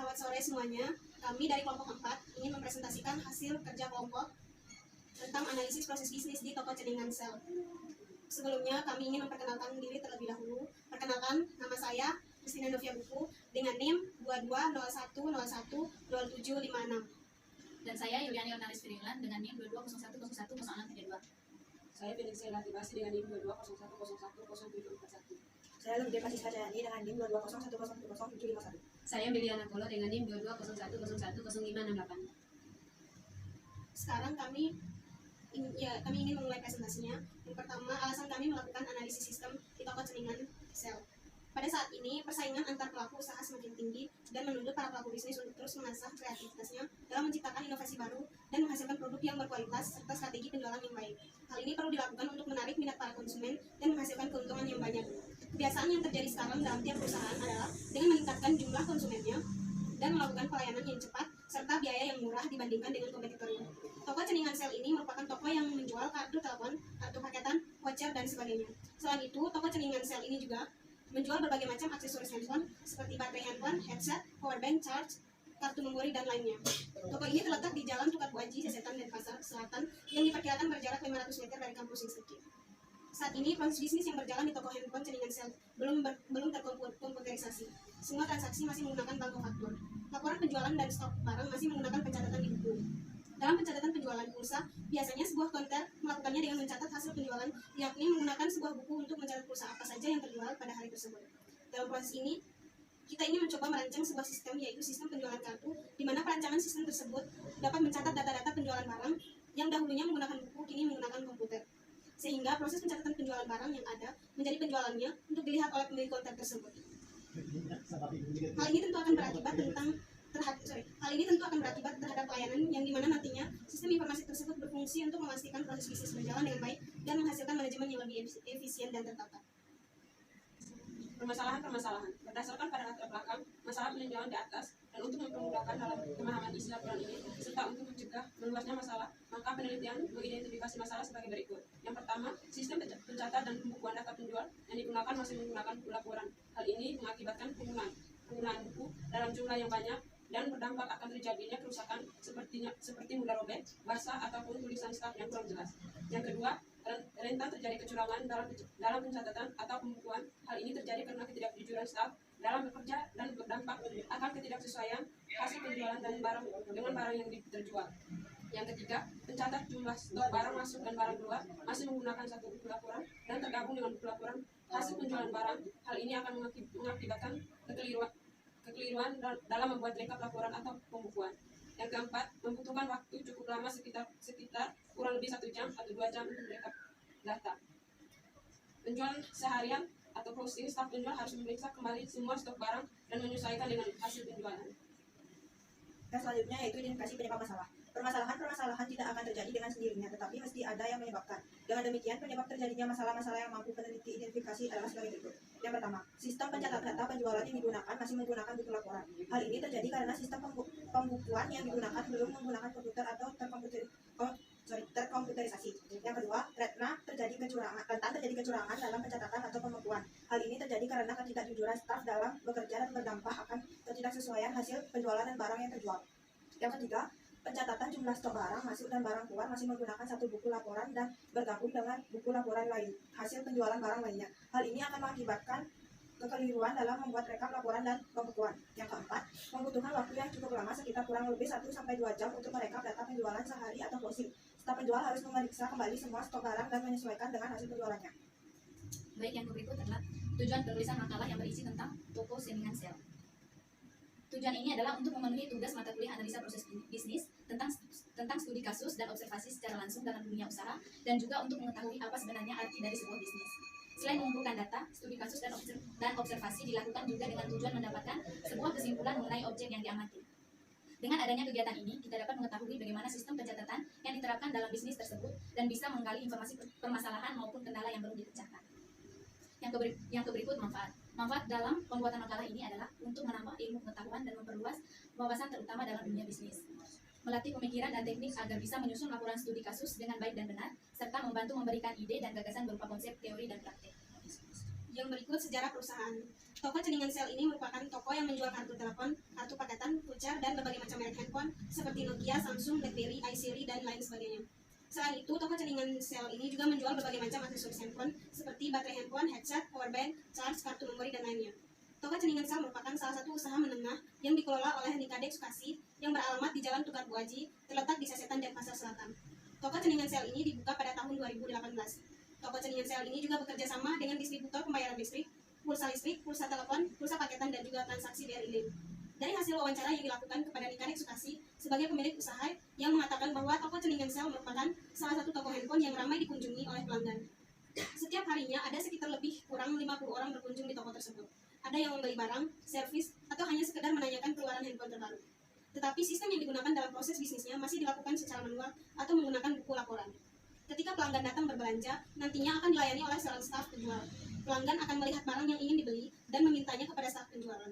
Selamat sore semuanya. Kami dari kelompok 4 ingin mempresentasikan hasil kerja kelompok tentang analisis proses bisnis di toko ceningan Sel. Sebelumnya kami ingin memperkenalkan diri terlebih dahulu. Perkenalkan, nama saya Christina Novia Buku dengan NIM 2201012756. Dan saya Yuliani Yonaris Firiolan dengan NIM 2201010632. Saya Felix Latibasi dengan NIM 2201010741. Saya Lumide Kasih Sajani dengan NIM 2201100751. Saya Miliana Kolo dengan NIM 2201010568. Sekarang kami ingin memulai presentasinya. Yang pertama, alasan kami melakukan analisis sistem di toko ceningan Sel. Pada saat ini, persaingan antar pelaku usaha semakin tinggi dan menuntut para pelaku bisnis untuk terus mengasah kreativitasnya dalam menciptakan inovasi baru dan menghasilkan produk yang berkualitas serta strategi penjualan yang baik. Hal ini perlu dilakukan untuk menarik minat para konsumen dan menghasilkan keuntungan yang banyak. Kebiasaan yang terjadi sekarang dalam tiap perusahaan adalah dengan meningkatkan jumlah konsumennya dan melakukan pelayanan yang cepat serta biaya yang murah dibandingkan dengan kompetitornya. Toko ceningan Sel ini merupakan toko yang menjual kartu telepon, kartu paketan, voucher, dan sebagainya. Selain itu, toko ceningan Sel ini juga menjual berbagai macam aksesoris handphone seperti baterai handphone, headset, powerbank, charge, kartu memori, dan lainnya. Toko ini terletak di Jalan Tukar Bu Aji, Sesetan, Denpasar Selatan yang diperkirakan berjarak 500 meter dari kampus Institut. Saat ini, proses bisnis yang berjalan di toko handphone ceningan Sel belum terkomputerisasi. Semua transaksi masih menggunakan bank faktur. Laporan penjualan dan stok barang masih menggunakan pencatatan di buku. Dalam pencatatan penjualan pulsa, biasanya sebuah konter melakukannya dengan mencatat hasil penjualan, yakni menggunakan sebuah buku untuk mencatat pulsa apa saja yang terjual pada hari tersebut. Dalam proses ini, kita ingin mencoba merancang sebuah sistem, yaitu sistem penjualan kartu, di mana perancangan sistem tersebut dapat mencatat data-data penjualan barang yang dahulunya menggunakan buku, kini menggunakan komputer. Sehingga proses pencatatan penjualan barang yang ada menjadi penjualannya untuk dilihat oleh pemilik konter tersebut. Hal ini tentu akan berakibat terhadap pelayanan yang dimana nantinya sistem informasi tersebut berfungsi untuk memastikan proses bisnis berjalan dengan baik dan menghasilkan manajemen yang lebih efisien dan tertata. Permasalahan-permasalahan berdasarkan pada latar belakang masalah peninjauan di atas dan untuk mempermudahkan dalam pemahaman isi laporan ini serta untuk mencegah meluasnya masalah, maka penelitian mengidentifikasi masalah sebagai berikut. Yang pertama, sistem pencatat dan pembukuan data penjual yang digunakan masih menggunakan buku laporan. Hal ini mengakibatkan penggunaan buku dalam jumlah yang banyak dan berdampak akan terjadinya kerusakan seperti mudah robek, basah, ataupun tulisan staf yang kurang jelas. Yang kedua, rentan terjadi kecurangan dalam pencatatan atau pembukuan. Hal ini terjadi karena ketidakjujuran staf dalam bekerja dan berdampak akan ketidaksesuaian hasil penjualan dan barang dengan barang yang terjual. Yang ketiga, pencatat jumlah stok barang masuk dan barang keluar masih menggunakan satu buku laporan dan tergabung dengan buku laporan hasil penjualan barang. Hal ini akan mengakibatkan kekeliruan dalam membuat rekap laporan atau pembukuan. Yang keempat, membutuhkan waktu cukup lama sekitar kurang lebih 1 jam atau 2 jam untuk merekap data. Penjualan seharian atau closing, staf penjual harus memeriksa kembali semua stok barang dan menyesuaikan dengan hasil penjualan. Dan selanjutnya yaitu identifikasi penyebab masalah. Permasalahan tidak akan terjadi dengan sendirinya, tetapi mesti ada yang menyebabkan. Dengan demikian, penyebab terjadinya masalah-masalah yang mampu peneliti identifikasi adalah sebagai berikut. Yang pertama, sistem pencatat data penjualan yang digunakan masih menggunakan buku laporan. Hal ini terjadi karena sistem pembukuan yang digunakan belum menggunakan komputer atau terkomputerisasi. Yang kedua, rentan terjadi kecurangan dalam pencatatan atau pembukuan. Hal ini terjadi karena ketidakjujuran staf dalam bekerja dan berdampak akan ketidaksesuaian hasil penjualan dan barang yang terjual. Yang ketiga, pencatatan jumlah stok barang masuk dan barang keluar masih menggunakan satu buku laporan dan bergabung dengan buku laporan lain, hasil penjualan barang lainnya. Hal ini akan mengakibatkan kekeliruan dalam membuat rekap laporan dan pembukuan. Yang keempat, membutuhkan waktu yang cukup lama sekitar kurang lebih 1-2 jam untuk merekap data penjualan sehari atau closing. Staf penjual harus memeriksa kembali semua stok barang dan menyesuaikan dengan hasil penjualannya. Baik, yang berikut adalah tujuan penulisan makalah yang berisi tentang toko ceningan Sel. Tujuan ini adalah untuk memenuhi tugas mata kuliah analisa proses bisnis tentang studi kasus dan observasi secara langsung dalam dunia usaha dan juga untuk mengetahui apa sebenarnya arti dari sebuah bisnis. Selain mengumpulkan data, studi kasus dan observasi dilakukan juga dengan tujuan mendapatkan sebuah kesimpulan mengenai objek yang diamati. Dengan adanya kegiatan ini, kita dapat mengetahui bagaimana sistem pencatatan yang diterapkan dalam bisnis tersebut dan bisa menggali informasi permasalahan maupun kendala yang belum dipecahkan. Yang berikut manfaat. Manfaat dalam pembuatan makalah ini adalah untuk menambah ilmu pengetahuan dan memperluas wawasan terutama dalam dunia bisnis. Melatih pemikiran dan teknik agar bisa menyusun laporan studi kasus dengan baik dan benar, serta membantu memberikan ide dan gagasan berupa konsep, teori, dan praktek. Yang berikut sejarah perusahaan. Toko ceningan Sel ini merupakan toko yang menjual kartu telepon, kartu paketan, Acer, dan berbagai macam merek handphone seperti Nokia, Samsung, BlackBerry, iSiri, dan lain sebagainya. Selain itu, toko ceningan sel ini juga menjual berbagai macam aksesoris handphone seperti baterai handphone, headset, powerbank, charge, kartu memori, dan lainnya. Toko ceningan sel merupakan salah satu usaha menengah yang dikelola oleh Nikade Sukasi yang beralamat di Jalan Tukar Buaji, terletak di Sasetan, Denpasar Selatan. Toko ceningan sel ini dibuka pada tahun 2018. Toko ceningan sel ini juga bekerja sama dengan distributor pembayaran listrik, pulsa telepon, pulsa paketan, dan juga transaksi BRI Link. Dari hasil wawancara yang dilakukan kepada Nikade Sukasi sebagai pemilik usaha yang mengatakan bahwa toko ceningan sel merupakan salah satu toko handphone yang ramai dikunjungi oleh pelanggan. Setiap harinya ada sekitar lebih kurang 50 orang berkunjung di toko tersebut. Ada yang membeli barang, servis, atau hanya sekedar menanyakan keluaran handphone terbaru. Tetapi sistem yang digunakan dalam proses bisnisnya masih dilakukan secara manual atau menggunakan buku laporan. Ketika pelanggan datang berbelanja, nantinya akan dilayani oleh seorang staf penjual. Pelanggan akan melihat barang yang ingin dibeli dan memintanya kepada staf penjualan.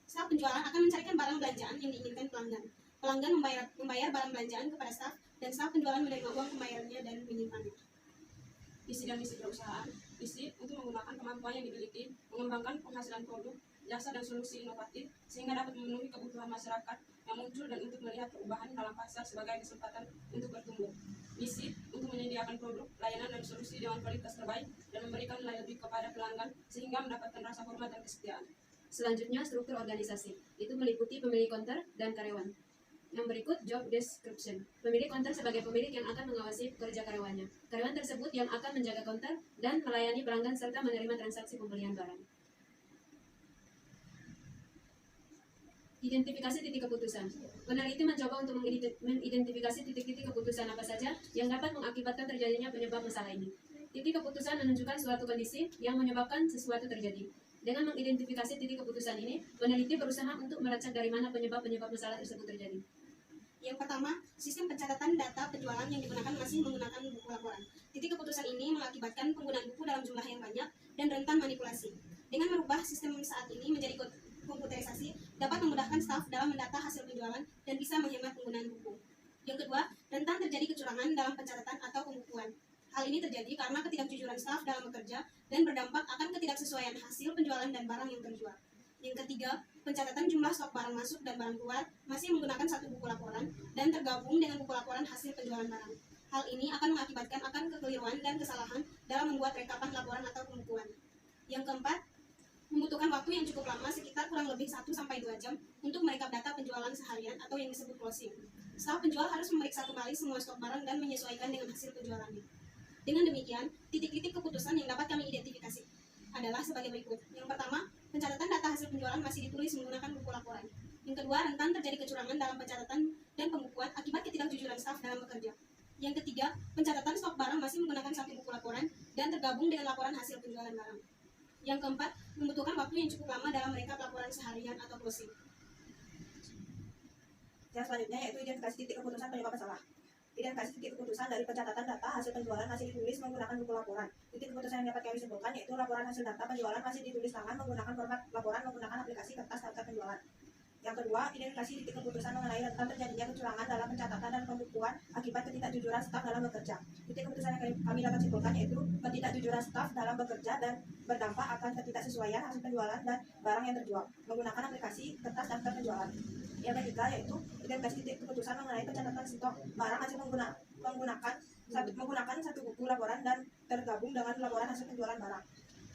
Staf penjualan akan mencarikan barang belanjaan yang diinginkan pelanggan. Pelanggan membayar barang belanjaan kepada staf, dan staf penjualan menerima uang pembayarannya dan menyimpannya. Visi dan misi perusahaan. Visi untuk menggunakan kemampuan yang dimiliki, mengembangkan penghasilan produk, jasa dan solusi inovatif sehingga dapat memenuhi kebutuhan masyarakat yang muncul dan untuk melihat perubahan dalam pasar sebagai kesempatan untuk bertumbuh. Misi untuk menyediakan produk, layanan dan solusi dengan kualitas terbaik dan memberikan nilai lebih kepada pelanggan sehingga mendapatkan rasa hormat dan kesetiaan. Selanjutnya, struktur organisasi. Itu meliputi pemilik konter dan karyawan. Yang berikut job description. Pemilik konter sebagai pemilik yang akan mengawasi pekerja karyawannya. Karyawan tersebut yang akan menjaga konter dan melayani pelanggan serta menerima transaksi pembelian barang. Identifikasi titik keputusan. Peneliti mencoba untuk mengidentifikasi titik-titik keputusan apa saja yang dapat mengakibatkan terjadinya penyebab masalah ini. Titik keputusan menunjukkan suatu kondisi yang menyebabkan sesuatu terjadi. Dengan mengidentifikasi titik keputusan ini, peneliti berusaha untuk melacak dari mana penyebab masalah tersebut terjadi. Yang pertama, sistem pencatatan data penjualan yang digunakan masih menggunakan buku laporan. Titik keputusan ini mengakibatkan penggunaan buku dalam jumlah yang banyak dan rentan manipulasi. Dengan merubah sistem saat ini menjadi komputerisasi, dapat memudahkan staf dalam mendata hasil penjualan dan bisa menghemat penggunaan buku. Yang kedua, rentan terjadi kecurangan dalam pencatatan atau pembukuan. Hal ini terjadi karena ketidakjujuran staf dalam bekerja dan berdampak akan ketidaksesuaian hasil penjualan dan barang yang terjual. Yang ketiga, pencatatan jumlah stok barang masuk dan barang keluar masih menggunakan satu buku laporan dan tergabung dengan buku laporan hasil penjualan barang. Hal ini akan mengakibatkan kekeliruan dan kesalahan dalam membuat rekapan laporan atau pembukuan. Yang keempat, membutuhkan waktu yang cukup lama sekitar kurang lebih 1-2 jam untuk merekap data penjualan seharian atau yang disebut closing. Staf penjual harus memeriksa kembali semua stok barang dan menyesuaikan dengan hasil penjualannya. Dengan demikian, titik-titik keputusan yang dapat kami identifikasi adalah sebagai berikut. Yang pertama, pencatatan data hasil penjualan masih ditulis menggunakan buku laporan. Yang kedua, rentan terjadi kecurangan dalam pencatatan dan pembukuan akibat ketidakjujuran staf dalam bekerja. Yang ketiga, pencatatan stok barang masih menggunakan satu buku laporan dan tergabung dengan laporan hasil penjualan barang. Yang keempat, membutuhkan waktu yang cukup lama dalam merekap laporan seharian atau closing. Yang selanjutnya yaitu identifikasi titik keputusan penyebab masalah. Identifikasi titik keputusan dari pencatatan data hasil penjualan masih ditulis menggunakan buku laporan. Titik keputusan yang dapat kami simpulkan yaitu laporan hasil data penjualan masih ditulis tangan menggunakan format laporan menggunakan aplikasi kertas daftar penjualan. Yang kedua, identifikasi titik keputusan mengenai rentan terjadinya kecurangan dalam pencatatan dan pembukuan akibat ketidakjujuran staf dalam bekerja. Titik keputusan yang kami dapat simpulkan yaitu ketidakjujuran staf dalam bekerja dan berdampak akan ketidaksesuaian hasil penjualan dan barang yang terjual menggunakan aplikasi kertas daftar penjualan. Yang ketiga yaitu identifikasi titik keputusan mengenai pencatatan stok barang hasil menggunakan satu buku laporan dan tergabung dengan laporan hasil penjualan barang.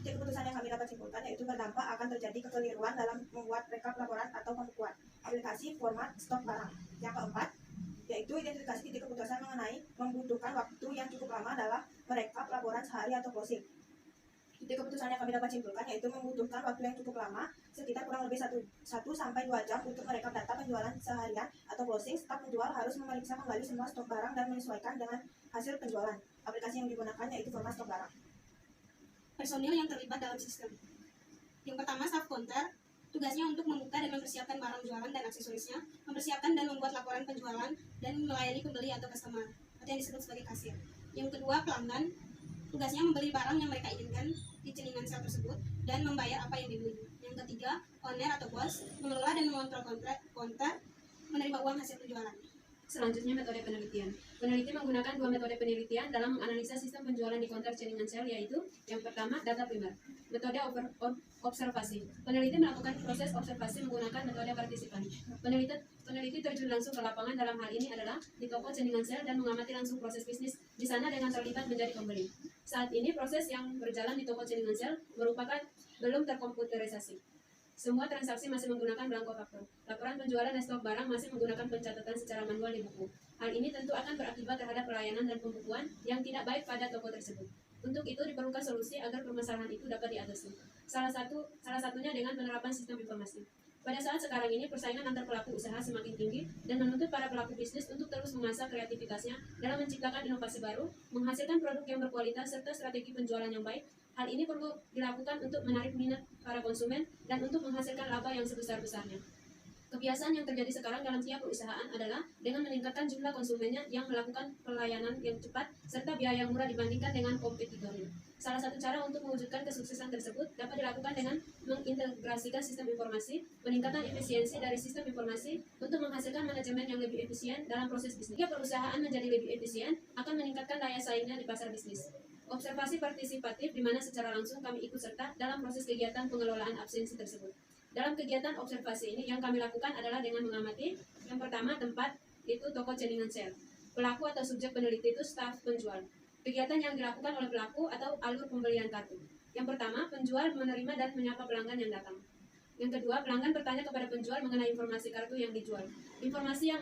Titik keputusan yang kami dapat simpulkan yaitu berdampak akan terjadi kekeliruan dalam membuat rekap laporan atau pembukuan aplikasi format stok barang. Yang keempat yaitu identifikasi titik keputusan mengenai membutuhkan waktu yang cukup lama dalam merekap laporan sehari atau closing. Titik keputusan yang kami dapat simpulkan yaitu membutuhkan waktu yang cukup lama sekitar kurang lebih 1-2 jam untuk merekap data penjualan seharian atau closing. Staf penjual harus memeriksa kembali semua stok barang dan menyesuaikan dengan hasil penjualan. Aplikasi yang digunakan yaitu format stok barang. Personil yang terlibat dalam sistem. Yang pertama, staf konter. Tugasnya untuk membuka dan mempersiapkan barang jualan dan aksesorisnya, mempersiapkan dan membuat laporan penjualan, dan melayani pembeli atau customer, atau yang disebut sebagai kasir. Yang kedua, pelanggan. Tugasnya membeli barang yang mereka inginkan di ceningan sel tersebut dan membayar apa yang dibeli. Yang ketiga, owner atau bos, mengelola dan mengontrol konter, menerima uang hasil penjualan. Selanjutnya, metode penelitian. Peneliti menggunakan 2 metode penelitian dalam menganalisa sistem penjualan di konter ceningan sel, yaitu yang pertama, data primer. Metode observasi. Peneliti melakukan proses observasi menggunakan metode partisipan. Peneliti peneliti terjun langsung ke lapangan dalam hal ini adalah di toko ceningan sel dan mengamati langsung proses bisnis di sana dengan terlibat menjadi pembeli. Saat ini proses yang berjalan di toko ceningan sel merupakan belum terkomputerisasi. Semua transaksi masih menggunakan belangko faktur. Laporan penjualan dan stok barang masih menggunakan pencatatan secara manual di buku. Hal ini tentu akan berakibat terhadap pelayanan dan pembukuan yang tidak baik pada toko tersebut. Untuk itu diperlukan solusi agar permasalahan itu dapat diatasi. Salah satunya dengan penerapan sistem informasi. Pada saat sekarang ini, persaingan antar pelaku usaha semakin tinggi dan menuntut para pelaku bisnis untuk terus mengasah kreativitasnya dalam menciptakan inovasi baru, menghasilkan produk yang berkualitas, serta strategi penjualan yang baik. Hal ini perlu dilakukan untuk menarik minat para konsumen dan untuk menghasilkan laba yang sebesar-besarnya. Kebiasaan yang terjadi sekarang dalam tiap perusahaan adalah dengan meningkatkan jumlah konsumennya yang melakukan pelayanan yang cepat serta biaya yang murah dibandingkan dengan kompetitornya. Salah satu cara untuk mewujudkan kesuksesan tersebut dapat dilakukan dengan mengintegrasikan sistem informasi, meningkatkan efisiensi dari sistem informasi untuk menghasilkan manajemen yang lebih efisien dalam proses bisnis. Jika perusahaan menjadi lebih efisien, akan meningkatkan daya saingnya di pasar bisnis. Observasi partisipatif di mana secara langsung kami ikut serta dalam proses kegiatan pengelolaan absensi tersebut. Dalam kegiatan observasi ini yang kami lakukan adalah dengan mengamati yang pertama tempat itu toko ceningan sel. Pelaku atau subjek peneliti itu staf penjual. Kegiatan yang dilakukan oleh pelaku atau alur pembelian kartu. Yang pertama, penjual menerima dan menyapa pelanggan yang datang. Yang kedua, pelanggan bertanya kepada penjual mengenai informasi kartu yang dijual. Informasi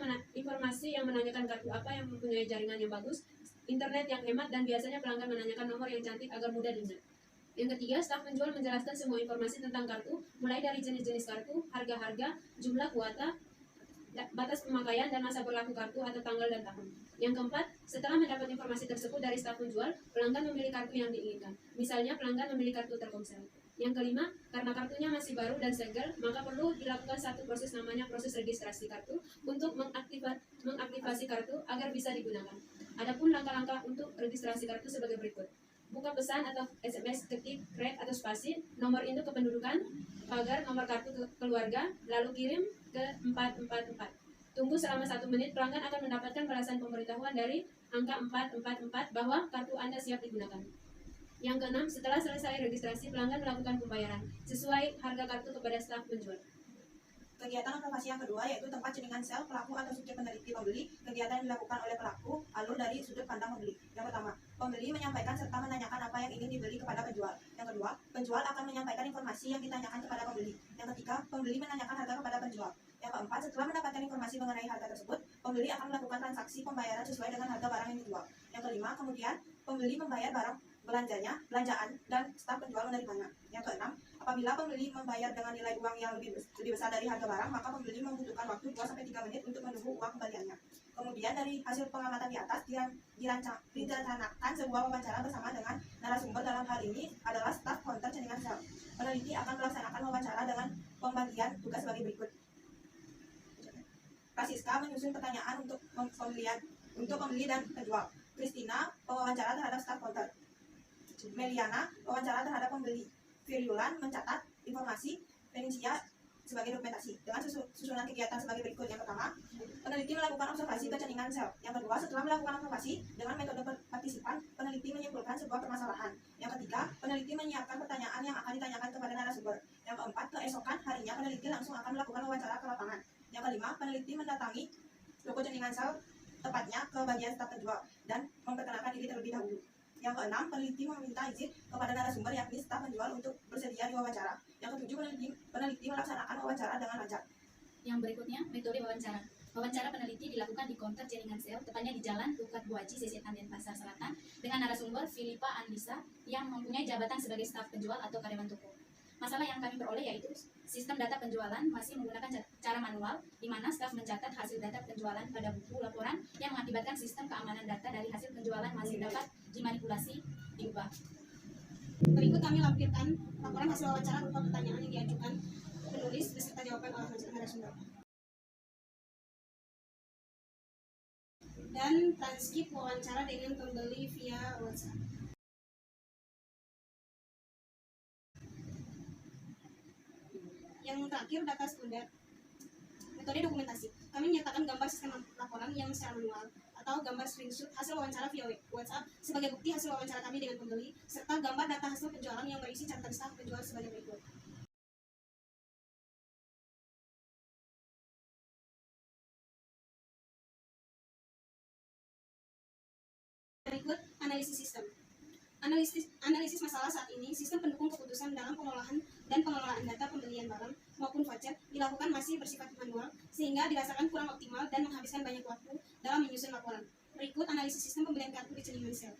yang menanyakan kartu apa yang mempunyai jaringan yang bagus, internet yang hemat, dan biasanya pelanggan menanyakan nomor yang cantik agar mudah diingat. Yang ketiga, staf penjual menjelaskan semua informasi tentang kartu, mulai dari jenis-jenis kartu, harga-harga, jumlah kuota, batas pemakaian, dan masa berlaku kartu atau tanggal dan tahun. Yang keempat, setelah mendapat informasi tersebut dari staf penjual, pelanggan memilih kartu yang diinginkan. Misalnya, pelanggan memilih kartu Telkomsel. Yang kelima, karena kartunya masih baru dan segel, maka perlu dilakukan satu proses namanya proses registrasi kartu untuk mengaktifasi kartu agar bisa digunakan. Adapun langkah-langkah untuk registrasi kartu sebagai berikut. Buka pesan atau SMS, ketik, rek atau spasi, nomor induk kependudukan, pagar nomor kartu keluarga, lalu kirim ke 444. Tunggu selama 1 menit, pelanggan akan mendapatkan balasan pemberitahuan dari angka 444 bahwa kartu Anda siap digunakan. Yang keenam, setelah selesai registrasi, pelanggan melakukan pembayaran sesuai harga kartu kepada staf penjual. Kegiatan observasi yang kedua yaitu tempat ceningan sel pelaku atau subjek peneliti pembeli. Kegiatan yang dilakukan oleh pelaku alur dari sudut pandang pembeli. Yang pertama, pembeli menyampaikan serta menanyakan apa yang ingin dibeli kepada penjual. Yang kedua, penjual akan menyampaikan informasi yang ditanyakan kepada pembeli. Yang ketiga, pembeli menanyakan harga kepada penjual. Yang keempat, setelah mendapatkan informasi mengenai harga tersebut, pembeli akan melakukan transaksi pembayaran sesuai dengan harga barang yang dijual. Yang kelima, kemudian pembeli membayar barang belanjaan, dan staf penjual menerimanya. Yang keenam, apabila pembeli membayar dengan nilai uang yang lebih besar dari harga barang, maka pembeli membutuhkan waktu 2-3 menit untuk menunggu uang kembaliannya. Kemudian dari hasil pengamatan di atas direncanakan sebuah wawancara bersama dengan narasumber. Dalam hal ini adalah staf konter ceningan sel. Peneliti akan melaksanakan wawancara dengan pembagian tugas sebagai berikut. Francisca menyusun pertanyaan untuk pembeli dan penjual. Christina wawancara terhadap staf konter. Meliana wawancara terhadap pembeli. Viriulan mencatat informasi. Venetia sebagai dokumentasi. Dengan susunan kegiatan sebagai berikut. Yang pertama, peneliti melakukan observasi ke ceningan sel. Yang kedua, setelah melakukan observasi dengan metode partisipan, peneliti menyimpulkan sebuah permasalahan. Yang ketiga, peneliti menyiapkan pertanyaan yang akan ditanyakan kepada narasumber. Yang keempat, keesokan harinya peneliti langsung akan melakukan wawancara ke lapangan. Yang kelima, peneliti mendatangi toko ceningan sel, tepatnya ke bagian staf penjual, dan memperkenalkan diri terlebih dahulu. Yang keenam, peneliti meminta izin kepada narasumber yakni staf penjual untuk bersedia diwawancara. Yang ketujuh, peneliti melaksanakan wawancara dengan lancar. Yang berikutnya, metode wawancara. Wawancara peneliti dilakukan di counter ceningan sel, tepatnya di Jalan Tukat Buaji, Sesetan, Denpasar Selatan, dengan narasumber Filipa Andisa yang mempunyai jabatan sebagai staf penjual atau karyawan toko. Masalah yang kami peroleh yaitu sistem data penjualan masih menggunakan cara manual, di mana staf mencatat hasil data penjualan pada buku laporan yang mengakibatkan sistem keamanan data dari hasil penjualan masih dapat dimanipulasi, diubah. Berikut kami lampirkan laporan hasil wawancara berupa pertanyaan yang diajukan penulis beserta jawaban oleh narasumber. Dan transkrip wawancara dengan pembeli via WhatsApp. Yang terakhir, data sekunder. Metode dokumentasi. Kami menyertakan gambar sistem laporan yang secara manual atau gambar screenshot hasil wawancara via WhatsApp sebagai bukti hasil wawancara kami dengan pembeli, serta gambar data hasil penjualan yang berisi catatan staf penjual sebagai berikut. Analisis sistem. Analisis masalah saat ini, sistem pendukung keputusan dalam pengolahan dan pengelolaan data pembelian barang maupun voucher dilakukan masih bersifat manual, sehingga dirasakan kurang optimal dan menghabiskan banyak waktu dalam menyusun laporan. Berikut analisis sistem pembelian kartu di ceningan sel.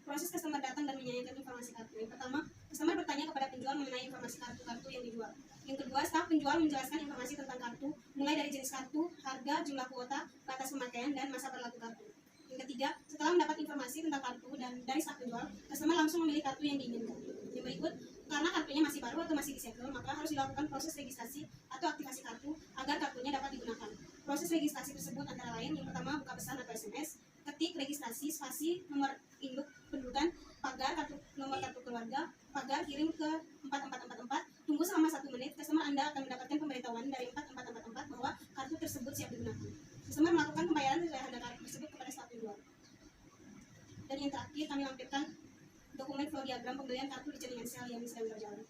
Proses customer datang dan menyayangkan informasi kartu. Yang pertama, customer bertanya kepada penjual mengenai informasi kartu-kartu yang dijual. Yang kedua, staf penjual menjelaskan informasi tentang kartu, mulai dari jenis kartu, harga, jumlah kuota, batas pemakaian, dan masa berlaku kartu. Yang ketiga, setelah mendapat informasi tentang kartu dan dari staf penjual, customer langsung memilih kartu yang diinginkan. Yang berikut, karena kartunya masih baru atau masih disegel, maka harus dilakukan proses registrasi atau aktivasi kartu agar kartunya dapat digunakan. Proses registrasi tersebut antara lain, yang pertama, buka pesan atau SMS, ketik registrasi, spasi, nomor induk pendudukan, pagar, nomor kartu keluarga, pagar, kirim ke 4444, tunggu selama 1 menit, customer Anda akan mendapatkan pemberitahuan dari 4444 bahwa kartu tersebut siap digunakan. Customer melakukan pembayaran sesuai harga kartu tersebut kepada staf penjual. Dan yang terakhir, kami lampirkan dokumen flow diagram pembelian kartu di ceningan sel yang sedang berjalan.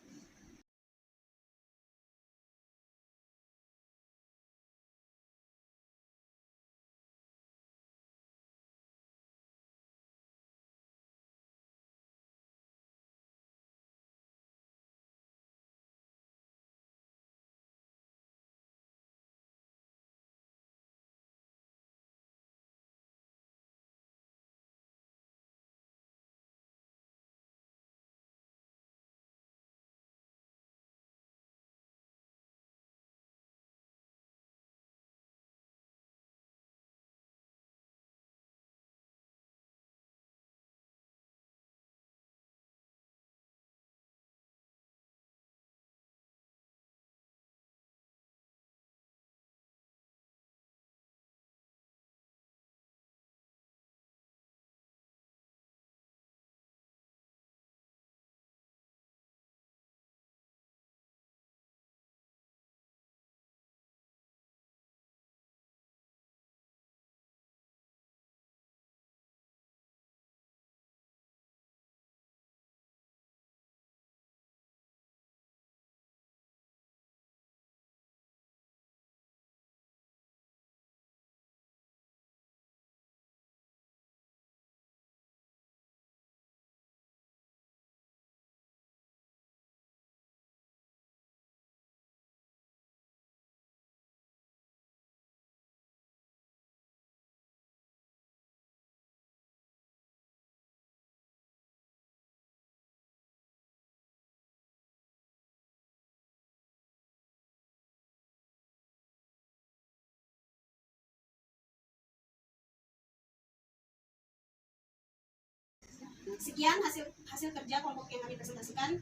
Sekian hasil kerja kelompok yang kami presentasikan.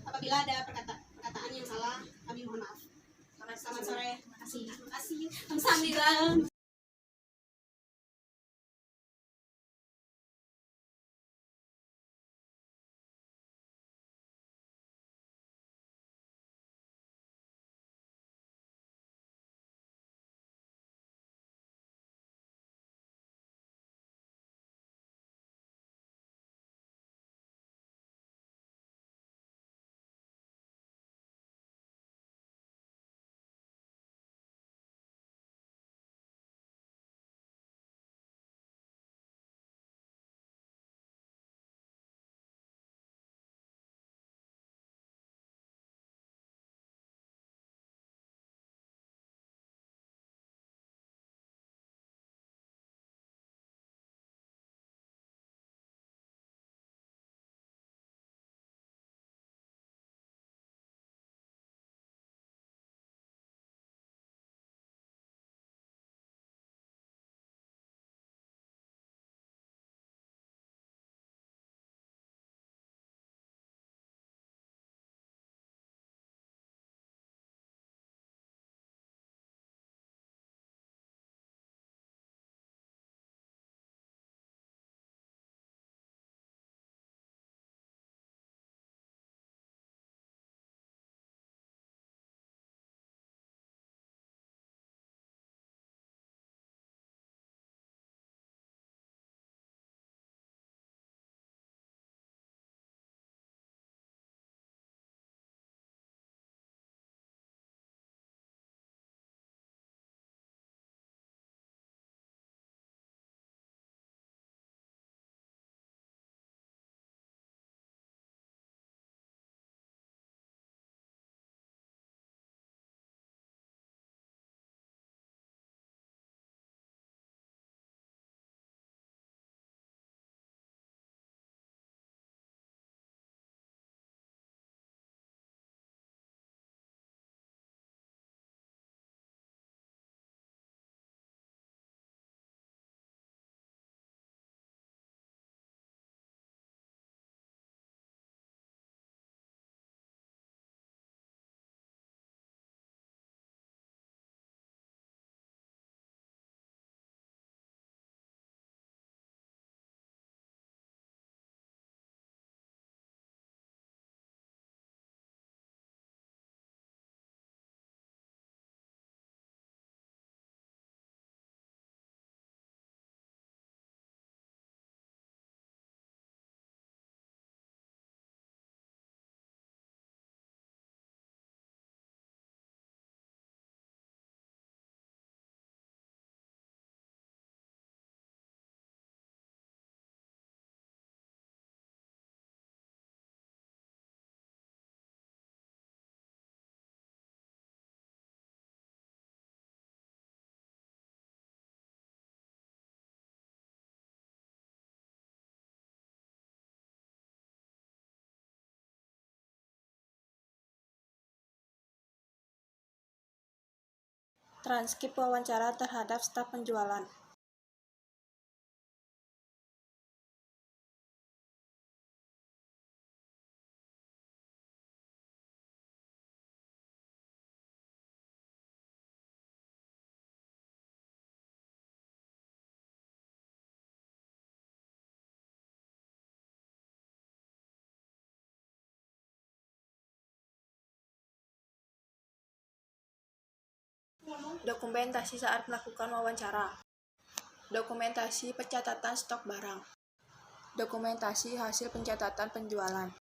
Apabila ada perkataan yang salah, kami mohon maaf. Selamat sore. Terima kasih. Kamsahamnida. Transkrip wawancara terhadap staf penjualan. Dokumentasi saat melakukan wawancara. Dokumentasi pencatatan stok barang. Dokumentasi hasil pencatatan penjualan.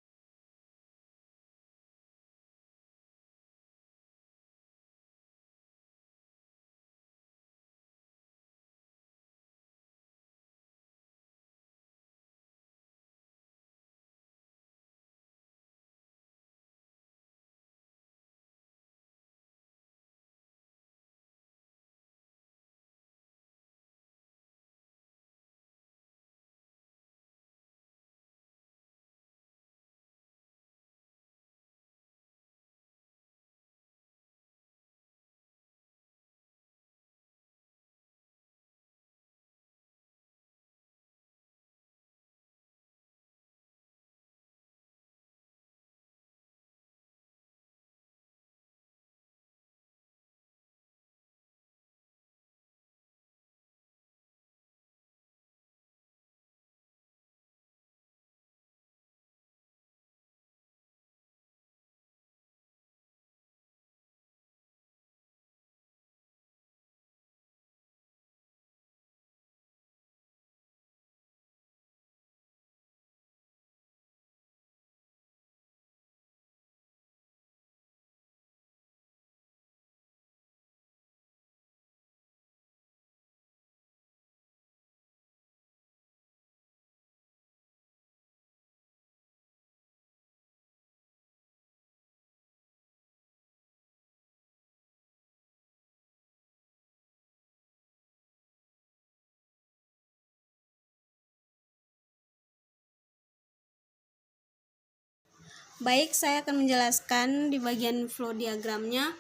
Baik, saya akan menjelaskan di bagian flow diagramnya.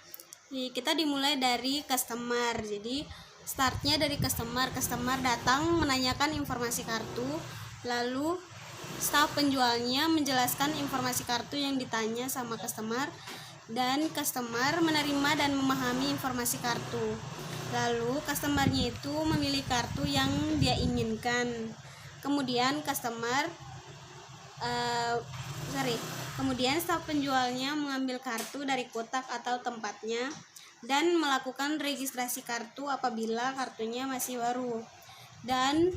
Kita dimulai dari customer. Jadi startnya dari customer. Customer datang menanyakan informasi kartu, lalu staf penjualnya menjelaskan informasi kartu yang ditanya sama customer, dan customer menerima dan memahami informasi kartu. Lalu customernya itu memilih kartu yang dia inginkan. Kemudian Kemudian staf penjualnya mengambil kartu dari kotak atau tempatnya dan melakukan registrasi kartu apabila kartunya masih baru. Dan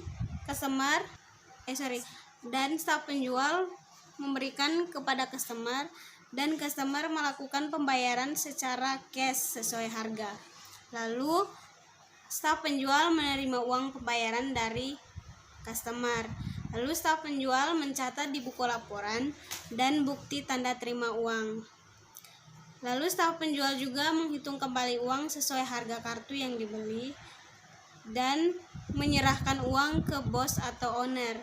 staf penjual memberikan kepada customer, dan customer melakukan pembayaran secara cash sesuai harga. Lalu staf penjual menerima uang pembayaran dari customer. Lalu staf penjual mencatat di buku laporan dan bukti tanda terima uang. Lalu staf penjual juga menghitung kembali uang sesuai harga kartu yang dibeli dan menyerahkan uang ke bos atau owner.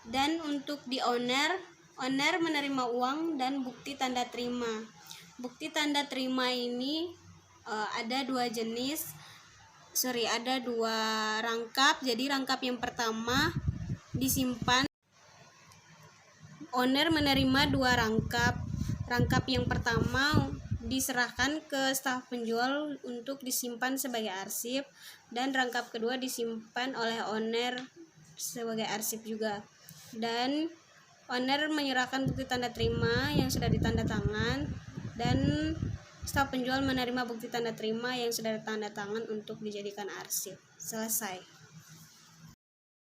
Dan untuk di owner menerima uang dan bukti tanda terima. Bukti tanda terima ini ada dua rangkap. Jadi rangkap yang pertama disimpan. Owner menerima dua rangkap. Rangkap yang pertama diserahkan ke staf penjual untuk disimpan sebagai arsip, dan rangkap kedua disimpan oleh owner sebagai arsip juga. Dan owner menyerahkan bukti tanda terima yang sudah ditanda tangan, dan staf penjual menerima bukti tanda terima yang sudah ditanda tangan untuk dijadikan arsip. Selesai.